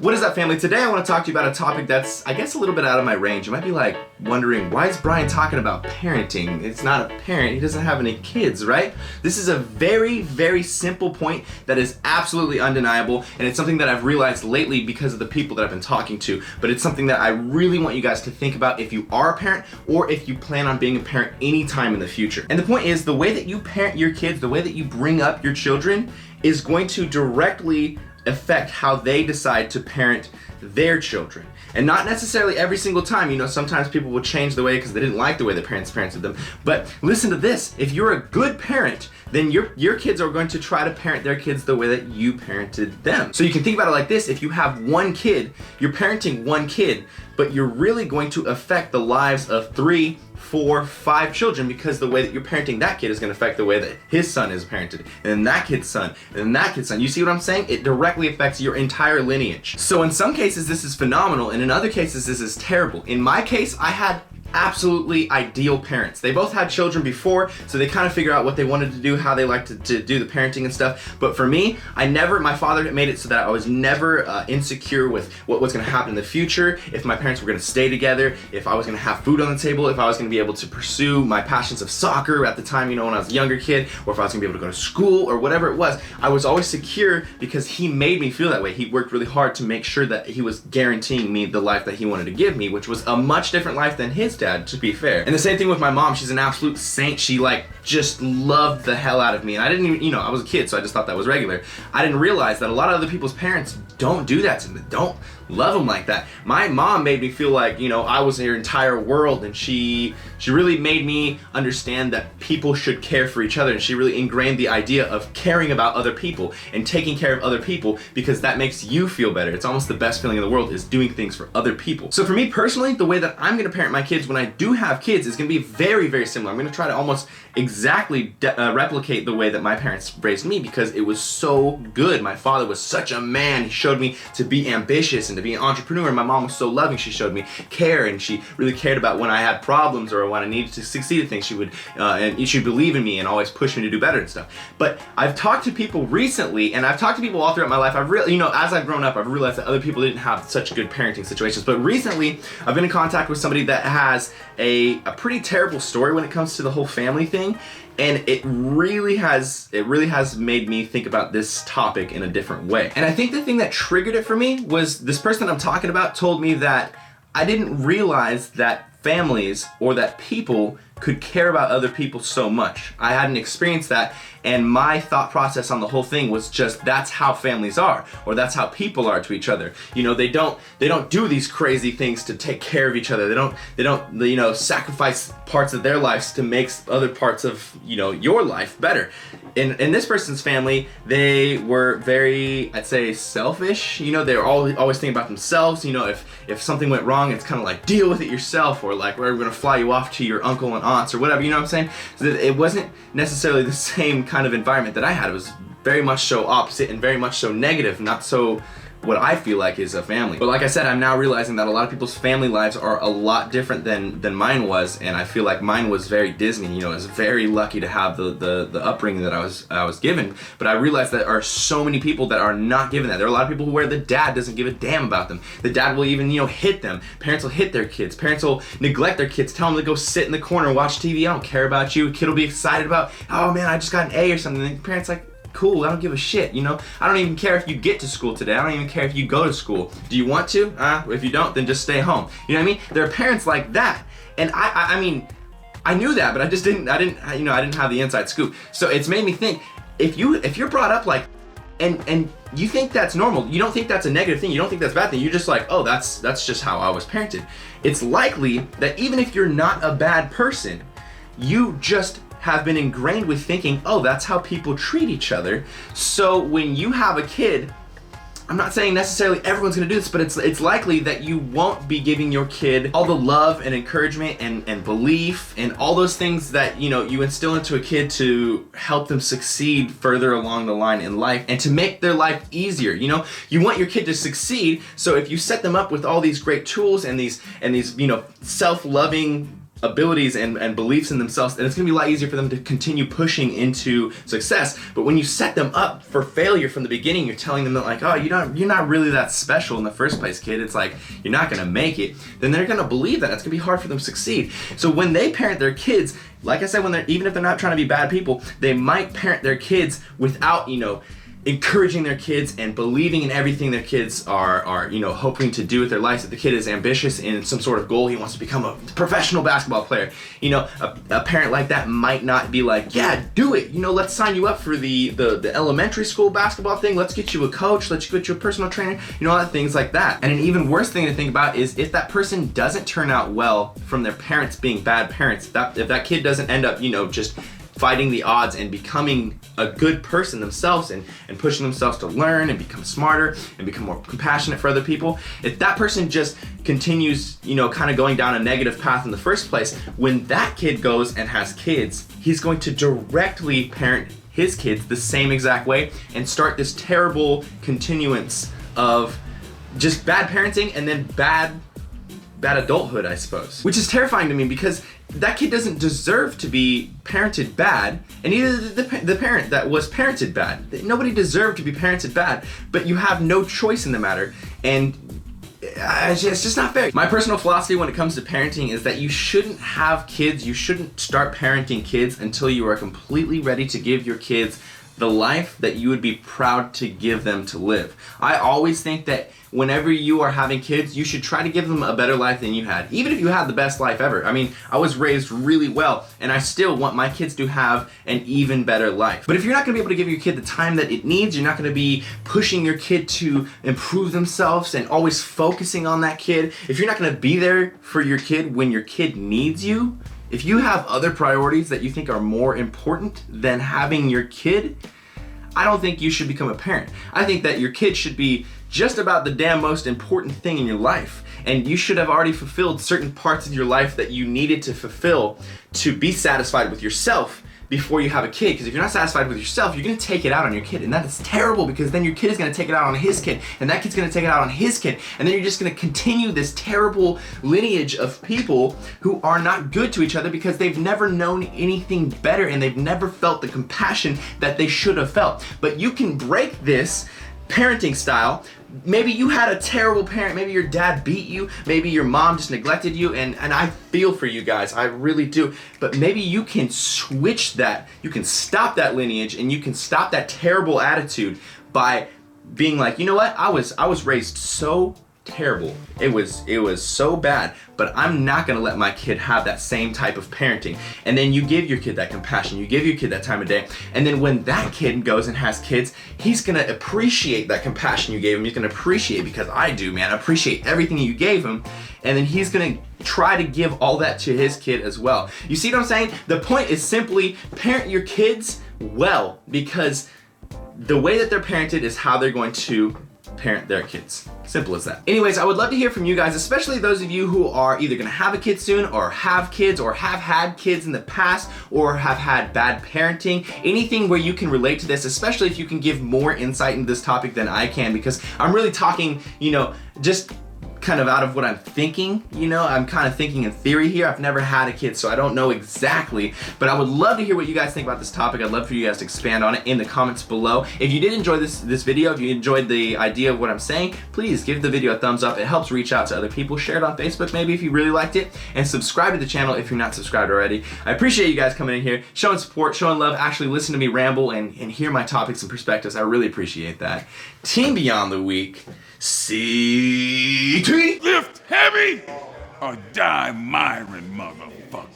What is up, family? Today I want to talk to you about a topic that's, I guess, a little bit out of my range. You might be like wondering, why is Brian talking about parenting? It's not a parent, he doesn't have any kids, right? This is a very, very simple point that is absolutely undeniable, and it's something that I've realized lately because of the people that I've been talking to, but it's something that I really want you guys to think about if you are a parent or if you plan on being a parent anytime in the future. And the point is, the way that you parent your kids, the way that you bring up your children is going to directly affect how they decide to parent their children. And not necessarily every single time. You know, sometimes people will change the way because they didn't like the way their parents parented them. But listen to this. If you're a good parent, then your kids are going to try to parent their kids the way that you parented them. So you can think about it like this. If you have one kid, you're parenting one kid, but you're really going to affect the lives of 3, 4, 5 children, because the way that you're parenting that kid is going to affect the way that his son is parented, and then that kid's son, and then that kid's son. You see what I'm saying? It directly affects your entire lineage. So in some cases this is phenomenal, and in other cases this is terrible. In my case, I had absolutely ideal parents. They both had children before, so they kind of figure out what they wanted to do, how they liked to do the parenting and stuff. But for me, my father made it so that I was never insecure with what was going to happen in the future, if my parents were going to stay together, if I was going to have food on the table, if I was going to be able to pursue my passions of soccer at the time, you know, when I was a younger kid, or if I was going to be able to go to school or whatever it was. I was always secure because he made me feel that way. He worked really hard to make sure that he was guaranteeing me the life that he wanted to give me, which was a much different life than his dad, to be fair. And the same thing with my mom. She's an absolute saint. She just loved the hell out of me, and I didn't even, you know, I was a kid, so I just thought that was regular. I didn't realize that a lot of other people's parents don't do that to them. They don't love them like that. My mom made me feel like, you know, I was her entire world, and she really made me understand that people should care for each other, and she really ingrained the idea of caring about other people and taking care of other people, because that makes you feel better. It's almost the best feeling in the world, is doing things for other people. So for me personally, the way that I'm gonna parent my kids when I do have kids is gonna be very, very similar. I'm gonna try to almost exactly replicate the way that my parents raised me, because it was so good. My father was such a man. He showed me to be ambitious and to be an entrepreneur, and my mom was so loving. She showed me care, and she really cared about when I had problems or when I needed to succeed at things. She would and she'd believe in me and always push me to do better and stuff. But I've talked to people recently, and I've talked to people all throughout my life. I've really, you know, as I've grown up, I've realized that other people didn't have such good parenting situations. But recently, I've been in contact with somebody that has a pretty terrible story when it comes to the whole family thing. And it really has made me think about this topic in a different way. And I think the thing that triggered it for me was this person I'm talking about told me that I didn't realize that families or that people could care about other people so much. I hadn't experienced that, and my thought process on the whole thing was just, that's how families are, or that's how people are to each other. You know, they don't do these crazy things to take care of each other. They don't you know, sacrifice parts of their lives to make other parts of, you know, your life better. In this person's family, they were very, I'd say, selfish. You know, they were always thinking about themselves. You know, if something went wrong, it's kind of like, deal with it yourself, or like, we're gonna fly you off to your uncle and aunts or whatever, you know what I'm saying? So it wasn't necessarily the same kind of environment that I had. It was very much so opposite and very much so negative, not so what I feel like is a family. But like I said, I'm now realizing that a lot of people's family lives are a lot different than mine was, and I feel like mine was very Disney. You know, I was very lucky to have the upbringing that I was given. But I realized that there are so many people that are not given that. There are a lot of people where the dad doesn't give a damn about them. The dad will even, you know, hit them. Parents will hit their kids. Parents will neglect their kids, tell them to go sit in the corner and watch TV. I don't care about you. A kid will be excited about, oh man, I just got an A or something. And the parents like, cool, I don't give a shit, you know? I don't even care if you get to school today. I don't even care if you go to school. Do you want to? If you don't, then just stay home. You know what I mean? There are parents like that. And I mean, I knew that, but I didn't have the inside scoop. So it's made me think, if you're brought up like, and you think that's normal, you don't think that's a negative thing, you don't think that's a bad thing, you're just like, oh, that's just how I was parented. It's likely that even if you're not a bad person, you just have been ingrained with thinking, oh, that's how people treat each other. So when you have a kid, I'm not saying necessarily everyone's gonna do this, but it's likely that you won't be giving your kid all the love and encouragement and belief and all those things that, you know, you instill into a kid to help them succeed further along the line in life and to make their life easier. You know, you want your kid to succeed, so if you set them up with all these great tools and these you know, self-loving abilities and beliefs in themselves, and it's going to be a lot easier for them to continue pushing into success. But when you set them up for failure from the beginning, you're telling them that, like, oh, you're not really that special in the first place, kid. It's like, you're not going to make it. Then they're going to believe that. It's going to be hard for them to succeed. So when they parent their kids, like I said, even if they're not trying to be bad people, they might parent their kids without, encouraging their kids and believing in everything their kids are hoping to do with their lives. If the kid is ambitious in some sort of goal, he wants to become a professional basketball player, a parent like that might not be like, yeah, do it, let's sign you up for the elementary school basketball thing, let's get you a coach, let's get you a personal trainer, all that things like that. And an even worse thing to think about is if that person doesn't turn out well from their parents being bad parents, if that kid doesn't end up just fighting the odds and becoming a good person themselves and pushing themselves to learn and become smarter and become more compassionate for other people. If that person just continues, kind of going down a negative path in the first place, when that kid goes and has kids, he's going to directly parent his kids the same exact way and start this terrible continuance of just bad parenting and then bad adulthood, I suppose. Which is terrifying to me because that kid doesn't deserve to be parented bad, and neither did the parent that was parented bad. Nobody deserved to be parented bad, but you have no choice in the matter, and it's just not fair. My personal philosophy when it comes to parenting is that you shouldn't have kids, you shouldn't start parenting kids until you are completely ready to give your kids the life that you would be proud to give them to live. I always think that whenever you are having kids, you should try to give them a better life than you had, even if you had the best life ever. I mean, I was raised really well, and I still want my kids to have an even better life. But if you're not gonna be able to give your kid the time that it needs, you're not gonna be pushing your kid to improve themselves and always focusing on that kid, if you're not gonna be there for your kid when your kid needs you, if you have other priorities that you think are more important than having your kid, I don't think you should become a parent. I think that your kid should be just about the damn most important thing in your life. And you should have already fulfilled certain parts of your life that you needed to fulfill to be satisfied with yourself before you have a kid. Because if you're not satisfied with yourself, you're gonna take it out on your kid. And that is terrible because then your kid is gonna take it out on his kid. And that kid's gonna take it out on his kid. And then you're just gonna continue this terrible lineage of people who are not good to each other because they've never known anything better and they've never felt the compassion that they should have felt. But you can break this parenting style. Maybe you had a terrible parent, maybe your dad beat you, maybe your mom just neglected you, and I feel for you guys, I really do. But maybe you can switch that, you can stop that lineage, and you can stop that terrible attitude by being like, you know what, I was raised so terrible. It was so bad, but I'm not gonna let my kid have that same type of parenting. And then you give your kid that compassion, you give your kid that time of day, and then when that kid goes and has kids, he's gonna appreciate that compassion you gave him. He's gonna appreciate, because I do, man, appreciate everything you gave him, and then he's gonna try to give all that to his kid as well. You see what I'm saying? The point is simply parent your kids well, because the way that they're parented is how they're going to parent their kids. Simple as that. Anyways, I would love to hear from you guys, especially those of you who are either gonna have a kid soon, or have kids, or have had kids in the past, or have had bad parenting. Anything where you can relate to this, especially if you can give more insight into this topic than I can, because I'm really talking, just kind of out of what I'm thinking, I'm kind of thinking in theory here. I've never had a kid, so I don't know exactly, but I would love to hear what you guys think about this topic. I'd love for you guys to expand on it in the comments below. If you did enjoy this video, if you enjoyed the idea of what I'm saying, please give the video a thumbs up. It helps reach out to other people. Share it on Facebook maybe if you really liked it, and subscribe to the channel if you're not subscribed already. I appreciate you guys coming in here, showing support, showing love, actually listen to me ramble and hear my topics and perspectives. I really appreciate that. Team Beyond the Week, CT. Lift heavy or die, MIRIN, motherfucker.